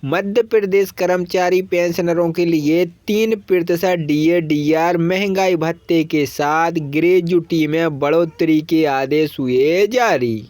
मध्य प्रदेश कर्मचारी पेंशनरों के लिए 3% डीए/डीआर महंगाई भत्ते के साथ ग्रेजुटी में बढ़ोतरी के आदेश हुए जारी।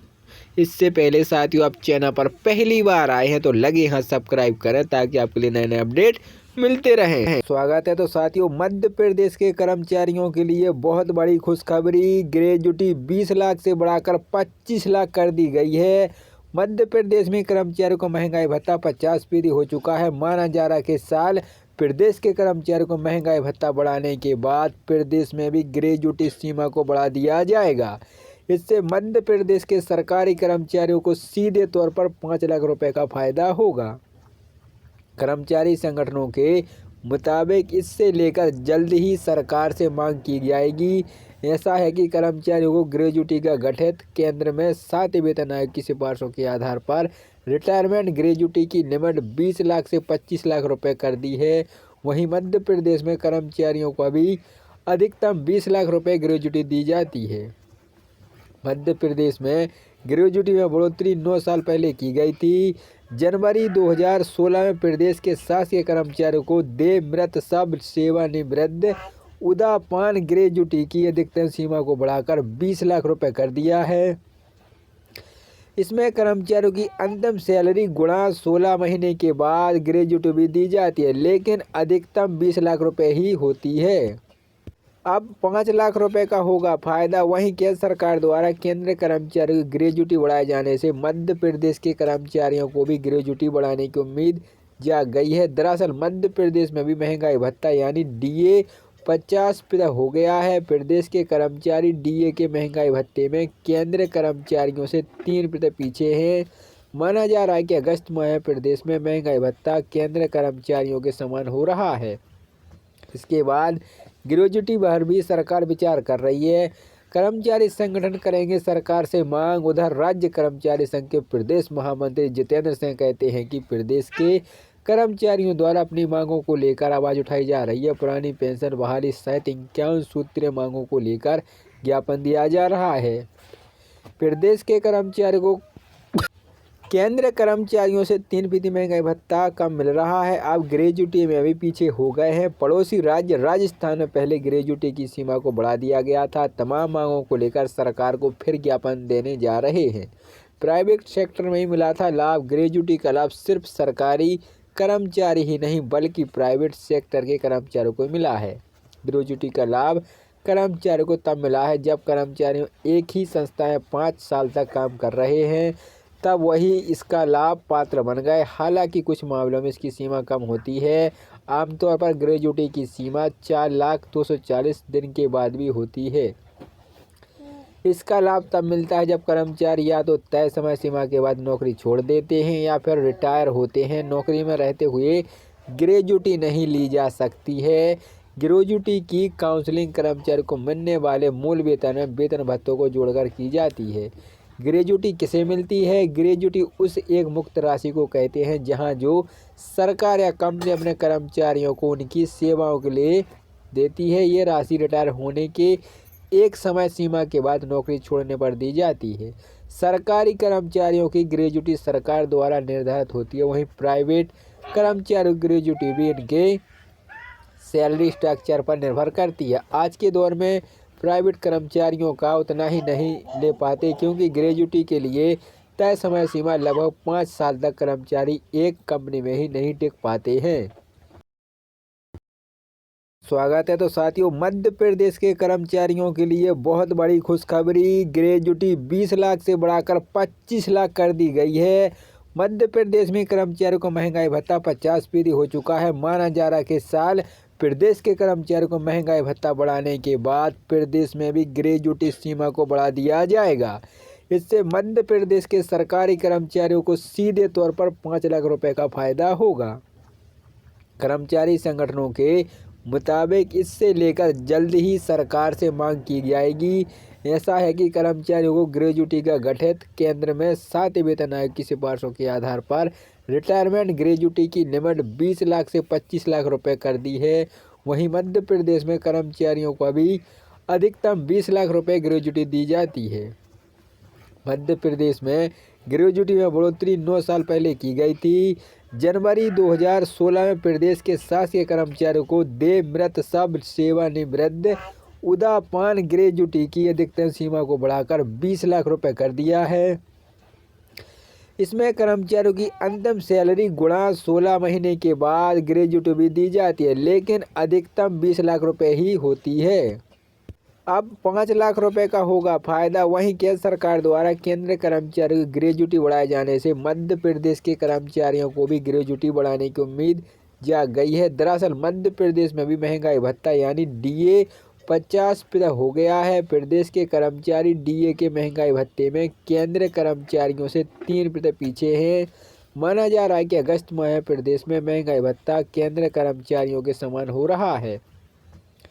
इससे पहले साथियों, आप चैनल पर पहली बार आए हैं तो लगे हाथ सब्सक्राइब करें ताकि आपके लिए नए नए अपडेट मिलते रहें। स्वागत है। तो साथियों, मध्य प्रदेश के कर्मचारियों के लिए बहुत बड़ी खुशखबरी। ग्रेजुटी 20 लाख से बढ़ाकर 25 लाख कर दी गई है। मध्य प्रदेश में कर्मचारियों को महंगाई भत्ता 50% हो चुका है। माना जा रहा है कि साल प्रदेश के कर्मचारियों को महंगाई भत्ता बढ़ाने के बाद प्रदेश में भी ग्रेजुटी सीमा को बढ़ा दिया जाएगा। इससे मध्य प्रदेश के सरकारी कर्मचारियों को सीधे तौर पर 5 लाख रुपए का फायदा होगा। कर्मचारी संगठनों के मुताबिक इससे लेकर जल्द ही सरकार से मांग की जाएगी। ऐसा है कि कर्मचारियों को ग्रेजुटी का गठित केंद्र में 7 वेतन आयोग की सिफारिशों के आधार पर रिटायरमेंट ग्रेजुटी की लिमिट 20 लाख से 25 लाख रुपए कर दी है। वहीं मध्य प्रदेश में कर्मचारियों को अभी अधिकतम 20 लाख रुपए ग्रेजुटी दी जाती है। मध्य प्रदेश में ग्रेजुटी में बढ़ोतरी 9 साल पहले की गई थी। जनवरी 2016 में प्रदेश के शासकीय कर्मचारियों को देय मृत सब सेवानिवृत्त उदापान ग्रेजुटी की अधिकतम सीमा को बढ़ाकर 20 लाख रुपए कर दिया है। इसमें कर्मचारियों की अंतिम सैलरी गुणा 16 महीने के बाद ग्रेजुटी भी दी जाती है, लेकिन अधिकतम 20 लाख रुपए ही होती है। अब 5 लाख रुपए का होगा फायदा। वहीं केंद्र सरकार द्वारा केंद्रीय कर्मचारियों की ग्रेजुटी बढ़ाए जाने से मध्य प्रदेश के कर्मचारियों को भी ग्रेजुटी बढ़ाने की उम्मीद जाग गई है। दरअसल मध्य प्रदेश में भी महंगाई भत्ता यानी डीए 50% हो गया है। प्रदेश के कर्मचारी डीए के महंगाई भत्ते में केंद्रीय कर्मचारियों से 3% पीछे हैं। माना जा रहा है कि अगस्त माह प्रदेश में महंगाई भत्ता केंद्रीय कर्मचारियों के समान हो रहा है। इसके बाद ग्रेजुटी पर भी सरकार विचार कर रही है। कर्मचारी संगठन करेंगे सरकार से मांग। उधर राज्य कर्मचारी संघ के प्रदेश महामंत्री जितेंद्र सिंह कहते हैं कि प्रदेश के कर्मचारियों द्वारा अपनी मांगों को लेकर आवाज उठाई जा रही है। पुरानी पेंशन बहाली सहित 51 सूत्रीय मांगों को लेकर ज्ञापन दिया जा रहा है। प्रदेश के कर्मचारियों को केंद्रीय कर्मचारियों से 3% महंगाई भत्ता कम मिल रहा है। अब ग्रेजुटी में भी पीछे हो गए हैं। पड़ोसी राज्य राजस्थान में पहले ग्रेजुटी की सीमा को बढ़ा दिया गया था। तमाम मांगों को लेकर सरकार को फिर ज्ञापन देने जा रहे हैं। प्राइवेट सेक्टर में ही मिला था लाभ। ग्रेजुटी का लाभ सिर्फ सरकारी कर्मचारी ही नहीं बल्कि प्राइवेट सेक्टर के कर्मचारियों को मिला है। ग्रेजुटी का लाभ कर्मचारियों को तब मिला है जब कर्मचारी एक ही संस्था में 5 साल तक काम कर रहे हैं, तब वही इसका लाभ पात्र बन गए। हालांकि कुछ मामलों में इसकी सीमा कम होती है। आमतौर पर ग्रेजुटी की सीमा 4,240 दिन के बाद भी होती है। इसका लाभ तब मिलता है जब कर्मचारी या तो तय समय सीमा के बाद नौकरी छोड़ देते हैं या फिर रिटायर होते हैं। नौकरी में रहते हुए ग्रेजुटी नहीं ली जा सकती है। ग्रेजुटी की काउंसलिंग कर्मचारी को मिलने वाले मूल वेतन में वेतन भत्तों को जोड़कर की जाती है। ग्रेजुटी किसे मिलती है? ग्रेजुटी उस एक मुक्त राशि को कहते हैं जहां जो सरकार या कंपनी अपने कर्मचारियों को उनकी सेवाओं के लिए देती है। ये राशि रिटायर होने के एक समय सीमा के बाद नौकरी छोड़ने पर दी जाती है। सरकारी कर्मचारियों की ग्रेजुटी सरकार द्वारा निर्धारित होती है। वहीं प्राइवेट कर्मचारियों की ग्रेजुटी भी इनके सैलरी स्ट्रक्चर पर निर्भर करती है। आज के दौर में प्राइवेट कर्मचारियों का उतना ही नहीं ले पाते, क्योंकि ग्रेजुटी के लिए तय समय सीमा लगभग 5 साल तक कर्मचारी एक कंपनी में ही नहीं टिक पाते हैं। स्वागत है। तो साथियों, मध्य प्रदेश के कर्मचारियों के लिए बहुत बड़ी खुशखबरी। ग्रेजुटी 20 लाख से बढ़ाकर 25 लाख कर दी गई है। मध्य प्रदेश में कर्मचारियों को महंगाई भत्ता 50% हो चुका है। माना जा रहा है कि साल प्रदेश के कर्मचारियों को महंगाई भत्ता बढ़ाने के बाद प्रदेश में भी ग्रेजुटी सीमा को बढ़ा दिया जाएगा। इससे मध्य प्रदेश के सरकारी कर्मचारियों को सीधे तौर पर 5 लाख रुपए का फायदा होगा। कर्मचारी संगठनों के मुताबिक इससे लेकर जल्द ही सरकार से मांग की जाएगी। ऐसा है कि कर्मचारियों को ग्रेजुटी का गठित केंद्र में 7 वेतन आयोग की सिफारिशों के आधार पर रिटायरमेंट ग्रेजुटी की लिमिट 20 लाख से 25 लाख रुपए कर दी है। वहीं मध्य प्रदेश में कर्मचारियों को अभी अधिकतम 20 लाख रुपए ग्रेजुटी दी जाती है। मध्य प्रदेश में ग्रेजुटी में बढ़ोतरी 9 साल पहले की गई थी। जनवरी 2016 में प्रदेश के शासकीय कर्मचारियों को देय मृत सब सेवानिवृत्त उदापान ग्रेजुटी की अधिकतम सीमा को बढ़ाकर 20 लाख रुपए कर दिया है। इसमें कर्मचारियों की अंतिम सैलरी गुणा 16 महीने के बाद ग्रेजुटी भी दी जाती है, लेकिन अधिकतम 20 लाख रुपए ही होती है। अब 5 लाख रुपए का होगा फायदा। वहीं केंद्र सरकार द्वारा केंद्रीय कर्मचारियों की ग्रेजुटी बढ़ाए जाने से मध्य प्रदेश के कर्मचारियों को भी ग्रेजुटी बढ़ाने की उम्मीद जाग गई है। दरअसल मध्य प्रदेश में भी महंगाई भत्ता यानी डीए 50% हो गया है। प्रदेश के कर्मचारी डीए के महंगाई भत्ते में केंद्रीय कर्मचारियों से 3% पीछे हैं। माना जा रहा है कि अगस्त माह में प्रदेश में महंगाई भत्ता केंद्रीय कर्मचारियों के समान हो रहा है।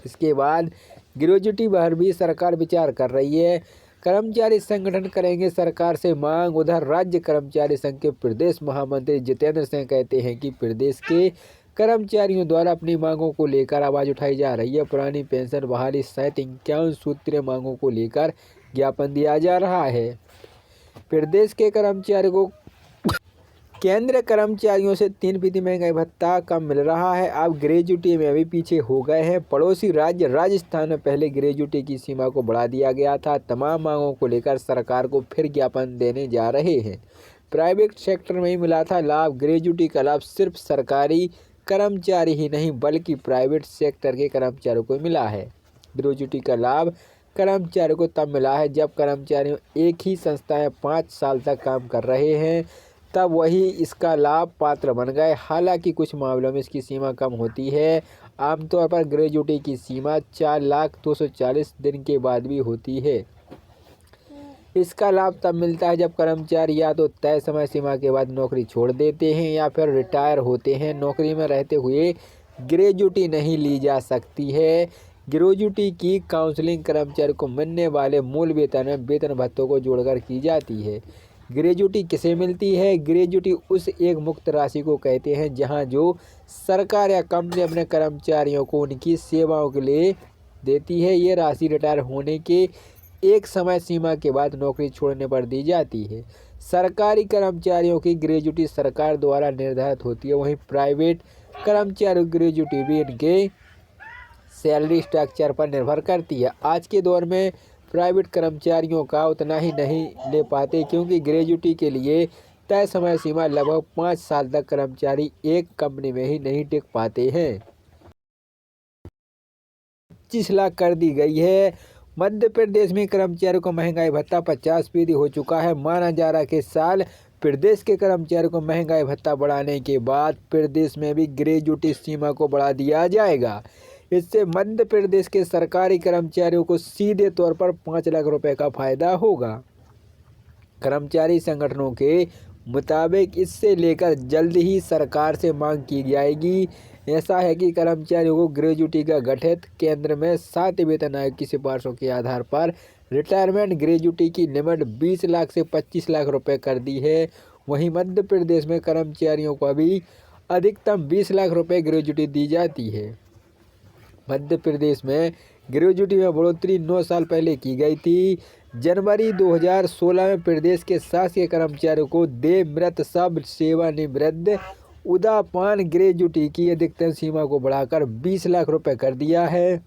इसके बाद ग्रेजुटी पर भी सरकार विचार कर रही है। कर्मचारी संगठन करेंगे सरकार से मांग। उधर राज्य कर्मचारी संघ के प्रदेश महामंत्री जितेंद्र सिंह कहते हैं कि प्रदेश के कर्मचारियों द्वारा अपनी मांगों को लेकर आवाज उठाई जा रही है। पुरानी पेंशन बहाली सहित 51 सूत्रीय मांगों को लेकर ज्ञापन दिया जा रहा है। प्रदेश के कर्मचारियों को केंद्रीय कर्मचारियों से 3% महंगाई भत्ता कम मिल रहा है। अब ग्रेजुटी में भी पीछे हो गए हैं। पड़ोसी राज्य राजस्थान में पहले ग्रेजुटी की सीमा को बढ़ा दिया गया था। तमाम मांगों को लेकर सरकार को फिर ज्ञापन देने जा रहे हैं। प्राइवेट सेक्टर में ही मिला था लाभ। ग्रेजुटी का लाभ सिर्फ सरकारी कर्मचारी ही नहीं बल्कि प्राइवेट सेक्टर के कर्मचारियों को मिला है। ग्रेजुटी का लाभ कर्मचारियों को तब मिला है जब कर्मचारी एक ही संस्था में 5 साल तक काम कर रहे हैं, तब वही इसका लाभ पात्र बन गए। हालांकि कुछ मामलों में इसकी सीमा कम होती है। आमतौर पर ग्रेजुटी की सीमा 4,240 दिन के बाद भी होती है। इसका लाभ तब मिलता है जब कर्मचारी या तो तय समय सीमा के बाद नौकरी छोड़ देते हैं या फिर रिटायर होते हैं। नौकरी में रहते हुए ग्रेजुटी नहीं ली जा सकती है। ग्रेजुटी की काउंसलिंग कर्मचारी को मिलने वाले मूल वेतन में वेतन भत्तों को जोड़कर की जाती है। ग्रेजुटी किसे मिलती है? ग्रेजुटी उस एक मुक्त राशि को कहते हैं जहां जो सरकार या कंपनी अपने कर्मचारियों को उनकी सेवाओं के लिए देती है। ये राशि रिटायर होने के एक समय सीमा के बाद नौकरी छोड़ने पर दी जाती है। सरकारी कर्मचारियों की ग्रेजुटी सरकार द्वारा निर्धारित होती है। वहीं प्राइवेट कर्मचारियों की ग्रेजुटी भी इनके सैलरी स्ट्रक्चर पर निर्भर करती है। आज के दौर में प्राइवेट कर्मचारियों का उतना ही नहीं ले पाते क्योंकि ग्रेजुटी के लिए तय समय सीमा लगभग 5 साल तक कर्मचारी एक कंपनी में ही नहीं टिक पाते हैं। 25 लाख कर दी गई है। मध्य प्रदेश में कर्मचारियों को महंगाई भत्ता 50% हो चुका है। माना जा रहा है कि इस साल प्रदेश के कर्मचारियों को महंगाई भत्ता बढ़ाने के बाद प्रदेश में भी ग्रेजुटी सीमा को बढ़ा दिया जाएगा। इससे मध्य प्रदेश के सरकारी कर्मचारियों को सीधे तौर पर 5 लाख रुपए का फायदा होगा। कर्मचारी संगठनों के मुताबिक इससे लेकर जल्द ही सरकार से मांग की जाएगी। ऐसा है कि कर्मचारियों को ग्रेजुटी का गठित केंद्र में 7 वेतन आयोग की सिफारिशों के आधार पर रिटायरमेंट ग्रेजुटी की लिमिट 20 लाख से 25 लाख रुपए कर दी है। वहीं मध्य प्रदेश में कर्मचारियों को अभी अधिकतम 20 लाख रुपए ग्रेजुटी दी जाती है। मध्य प्रदेश में ग्रेजुटी में बढ़ोतरी 9 साल पहले की गई थी। जनवरी 2016 में प्रदेश के शासकीय कर्मचारियों को देय मृत सब सेवानिवृत्त उदापान ग्रेजुटी की अधिकतम सीमा को बढ़ाकर 20 लाख रुपए कर दिया है।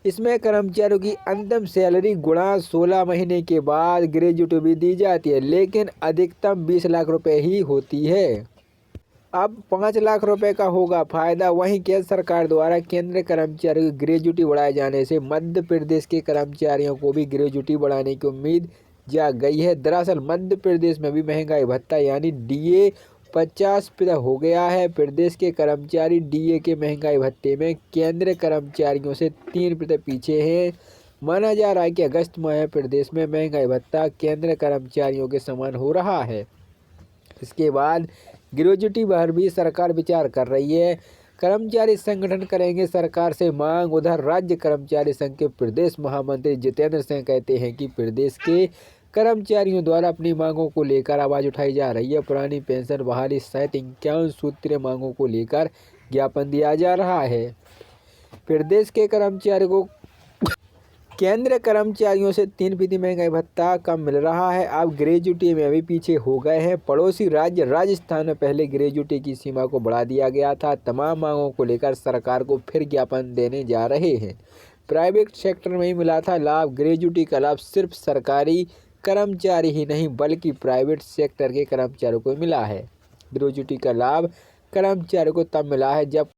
इसमें कर्मचारियों की अंतिम सैलरी गुणा 16 महीने के बाद ग्रेजुटी भी दी जाती है, लेकिन अधिकतम 20 लाख रुपए ही होती है। अब 5 लाख रुपए का होगा फायदा। वहीं केंद्र सरकार द्वारा केंद्रीय कर्मचारियों की ग्रेजुटी बढ़ाए जाने से मध्य प्रदेश के कर्मचारियों को भी ग्रेजुटी बढ़ाने की उम्मीद जाग गई है। दरअसल मध्य प्रदेश में भी महंगाई भत्ता यानी डीए 50% हो गया है। प्रदेश के कर्मचारी डीए के महंगाई भत्ते में केंद्रीय कर्मचारियों से 3% पीछे हैं। माना जा रहा है कि अगस्त माह में प्रदेश में महंगाई भत्ता केंद्रीय कर्मचारियों के समान हो रहा है। इसके बाद ग्रेजुटी पर भी सरकार विचार कर रही है। कर्मचारी संगठन करेंगे सरकार से मांग। उधर राज्य कर्मचारी संघ के प्रदेश महामंत्री जितेंद्र सिंह कहते हैं कि प्रदेश के कर्मचारियों द्वारा अपनी मांगों को लेकर आवाज उठाई जा रही है। पुरानी पेंशन बहाली सहित 51 सूत्रीय मांगों को लेकर ज्ञापन दिया जा रहा है। प्रदेश के कर्मचारियों को केंद्र कर्मचारियों से 3% महंगाई भत्ता कम मिल रहा है। अब ग्रेजुटी में भी पीछे हो गए हैं पड़ोसी राज्य राजस्थान में पहले ग्रेजुटी की सीमा को बढ़ा दिया गया था। तमाम मांगों को लेकर सरकार को फिर ज्ञापन देने जा रहे हैं। प्राइवेट सेक्टर में ही मिला था लाभ। ग्रेजुटी का लाभ सिर्फ सरकारी कर्मचारी ही नहीं बल्कि प्राइवेट सेक्टर के कर्मचारियों को मिला है। ग्रेजुटी का लाभ कर्मचारियों को तब मिला है जब